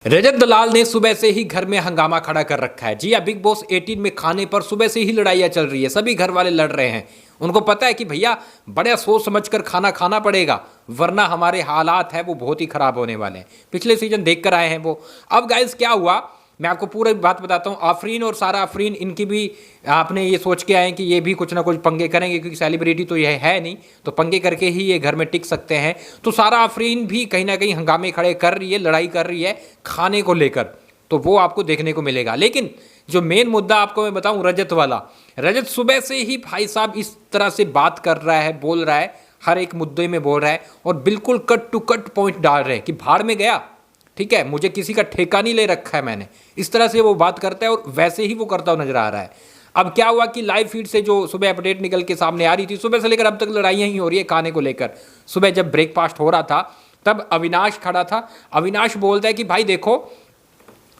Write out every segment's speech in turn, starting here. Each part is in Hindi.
रजत दलाल ने सुबह से ही घर में हंगामा खड़ा कर रखा है। जी हाँ, बिग बॉस 18 में खाने पर सुबह से ही लड़ाइयाँ चल रही है। सभी घर वाले लड़ रहे हैं। उनको पता है कि भैया बड़ा सोच समझकर खाना खाना पड़ेगा, वरना हमारे हालात है वो बहुत ही खराब होने वाले हैं। पिछले सीजन देख कर आए हैं वो। अब गाइस क्या हुआ, मैं आपको पूरी बात बताता हूँ। आफरीन और सारा आफरीन इनकी भी आपने ये सोच के आए हैं कि ये भी कुछ ना कुछ पंगे करेंगे, क्योंकि सेलिब्रिटी तो ये है नहीं, तो पंगे करके ही ये घर में टिक सकते हैं। तो सारा आफरीन भी कहीं ना कहीं हंगामे खड़े कर रही है, लड़ाई कर रही है खाने को लेकर, तो वो आपको देखने को मिलेगा। लेकिन जो मेन मुद्दा आपको मैं बताऊं, रजत वाला, रजत सुबह से ही भाई साहब इस तरह से बात कर रहा है, बोल रहा है, हर एक मुद्दे में बोल रहा है और बिल्कुल कट टू कट पॉइंट डाल रहे हैं कि भाड़ में गया, ठीक है, मुझे किसी का ठेका नहीं ले रखा है मैंने। इस तरह से वो बात करता है और वैसे ही वो करता हुआ नजर आ रहा है। अब क्या हुआ कि लाइव फीड से जो सुबह अपडेट निकल के सामने आ रही थी, सुबह से लेकर अब तक लड़ाइयाँ ही हो रही है खाने को लेकर। सुबह जब ब्रेकफास्ट हो रहा था तब अविनाश खड़ा था। अविनाश बोलता है कि भाई देखो,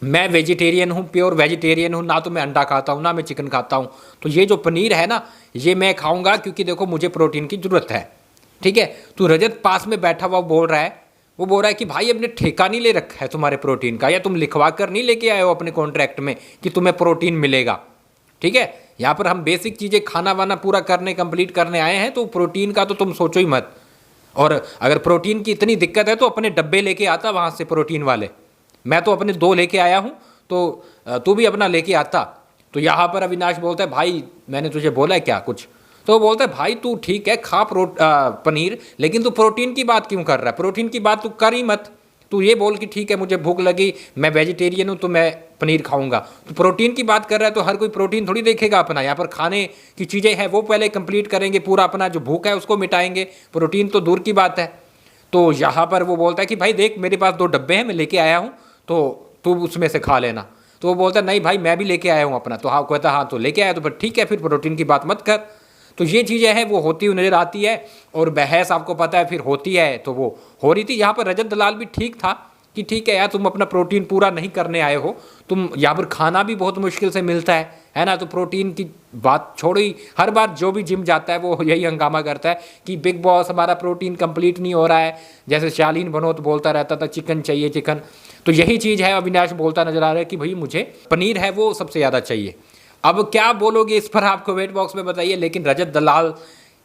मैं वेजिटेरियन हूँ, प्योर वेजिटेरियन हूँ, ना तो मैं अंडा खाता हूँ ना मैं चिकन खाता हूँ, तो ये जो पनीर है ना ये मैं खाऊंगा क्योंकि देखो मुझे प्रोटीन की ज़रूरत है, ठीक है। तो रजत पास में बैठा हुआ बोल रहा है, वो बोल रहा है कि भाई अपने ठेका नहीं ले रखा है तुम्हारे प्रोटीन का, या तुम लिखवा कर नहीं लेके आए हो अपने कॉन्ट्रैक्ट में कि तुम्हें प्रोटीन मिलेगा, ठीक है। यहाँ पर हम बेसिक चीज़ें खाना वाना पूरा करने कंप्लीट करने आए हैं, तो प्रोटीन का तो तुम सोचो ही मत। और अगर प्रोटीन की इतनी दिक्कत है तो अपने डब्बे लेके आता वहाँ से प्रोटीन वाले, मैं तो अपने 2 लेके आया हूँ, तो तू भी अपना लेके आता। तो यहाँ पर अविनाश बोलता है भाई मैंने तुझे बोला है क्या कुछ, तो वो बोलता है भाई तू ठीक है खा पनीर, लेकिन तू प्रोटीन की बात क्यों कर रहा है, प्रोटीन की बात तू कर ही मत। तू ये बोल कि ठीक है मुझे भूख लगी, मैं वेजिटेरियन हूँ तो मैं पनीर खाऊंगा, तो प्रोटीन की बात कर रहा है तो हर कोई प्रोटीन थोड़ी देखेगा अपना। यहाँ पर खाने की चीज़ें हैं वो पहले कंप्लीट करेंगे, पूरा अपना जो भूख है उसको मिटाएंगे, प्रोटीन तो दूर की बात है। तो यहाँ पर वो बोलता है कि भाई देख मेरे पास 2 डब्बे हैं, मैं लेके आया हूँ, तो तू उसमें से खा लेना। तो वो बोलता है नहीं भाई मैं भी लेके आया हूँ अपना, तो हाँ कहता हाँ तो लेके आया, तो फिर ठीक है, फिर प्रोटीन की बात मत कर। तो ये चीज़ें हैं वो होती हुई नज़र आती है, और बहस आपको पता है फिर होती है, तो वो हो रही थी। यहाँ पर रजत दलाल भी ठीक था कि ठीक है यार तुम अपना प्रोटीन पूरा नहीं करने आए हो, तुम यहाँ पर खाना भी बहुत मुश्किल से मिलता है ना, तो प्रोटीन की बात छोड़ो ही। हर बार जो भी जिम जाता है वो यही हंगामा करता है कि बिग बॉस हमारा प्रोटीन कंप्लीट नहीं हो रहा है। जैसे शालीन भनोत बोलता रहता था चिकन चाहिए चिकन, तो यही चीज़ है अविनाश बोलता नजर आ रहा है कि भाई मुझे पनीर है वो सबसे ज़्यादा चाहिए। अब क्या बोलोगे इस पर आप कमेंट बॉक्स में बताइए। लेकिन रजत दलाल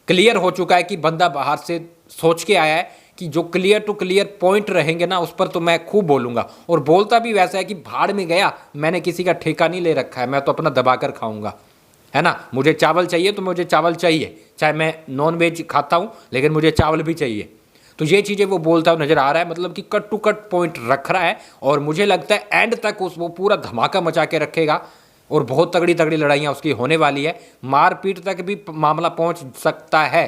क्लियर हो चुका है कि बंदा बाहर से सोच के आया है कि जो क्लियर टू क्लियर पॉइंट रहेंगे ना उस पर तो मैं खूब बोलूँगा, और बोलता भी वैसा है कि भाड़ में गया, मैंने किसी का ठेका नहीं ले रखा है, मैं तो अपना दबा कर खाऊंगा, है ना। मुझे चावल चाहिए तो मुझे चावल चाहिए, चाहे मैं नॉन वेज खाता हूँ लेकिन मुझे चावल भी चाहिए। तो ये चीज़ें वो बोलता हुआ नजर आ रहा है, मतलब कि कट टू कट पॉइंट रख रहा है, और मुझे लगता है एंड तक वो पूरा धमाका मचा के रखेगा और बहुत तगड़ी तगड़ी लड़ाइयाँ उसकी होने वाली है। मारपीट तक भी मामला पहुँच सकता है,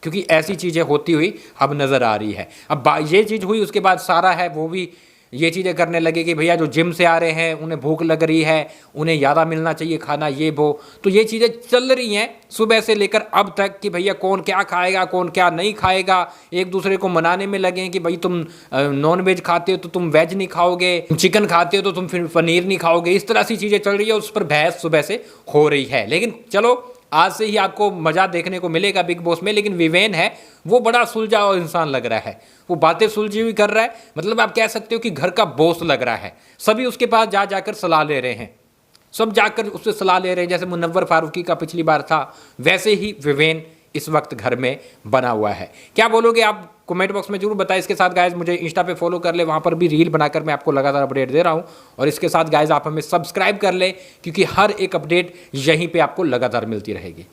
क्योंकि ऐसी चीज़ें होती हुई अब नज़र आ रही है। अब ये चीज़ हुई, उसके बाद सारा है वो भी ये चीज़ें करने लगे कि भैया जो जिम से आ रहे हैं उन्हें भूख लग रही है, उन्हें ज़्यादा मिलना चाहिए खाना, ये वो। तो ये चीज़ें चल रही हैं सुबह से लेकर अब तक कि भैया कौन क्या खाएगा कौन क्या नहीं खाएगा। एक दूसरे को मनाने में लगे कि भाई तुम नॉन वेज खाते हो तो तुम वेज नहीं खाओगे, चिकन खाते हो तो तुम फिर पनीर नहीं खाओगे। इस तरह से चीज़ें चल रही है, उस पर बहस सुबह से हो रही है। लेकिन चलो आज से ही आपको मजा देखने को मिलेगा बिग बॉस में। लेकिन विवेन है वो बड़ा सुलझा हुआ इंसान लग रहा है, वो बातें सुलझी हुई कर रहा है, मतलब आप कह सकते हो कि घर का बॉस लग रहा है। सभी उसके पास जा जाकर सलाह ले रहे हैं, सब जाकर उससे सलाह ले रहे हैं। जैसे मुनव्वर फारूकी का पिछली बार था, वैसे ही विवेन इस वक्त घर में बना हुआ है। क्या बोलोगे आप कमेंट बॉक्स में जरूर बताएं। इसके साथ गाइज मुझे इंस्टा पे फॉलो कर ले, वहाँ पर भी रील बनाकर मैं आपको लगातार अपडेट दे रहा हूँ। और इसके साथ गाइज आप हमें सब्सक्राइब कर ले, क्योंकि हर एक अपडेट यहीं पे आपको लगातार मिलती रहेगी।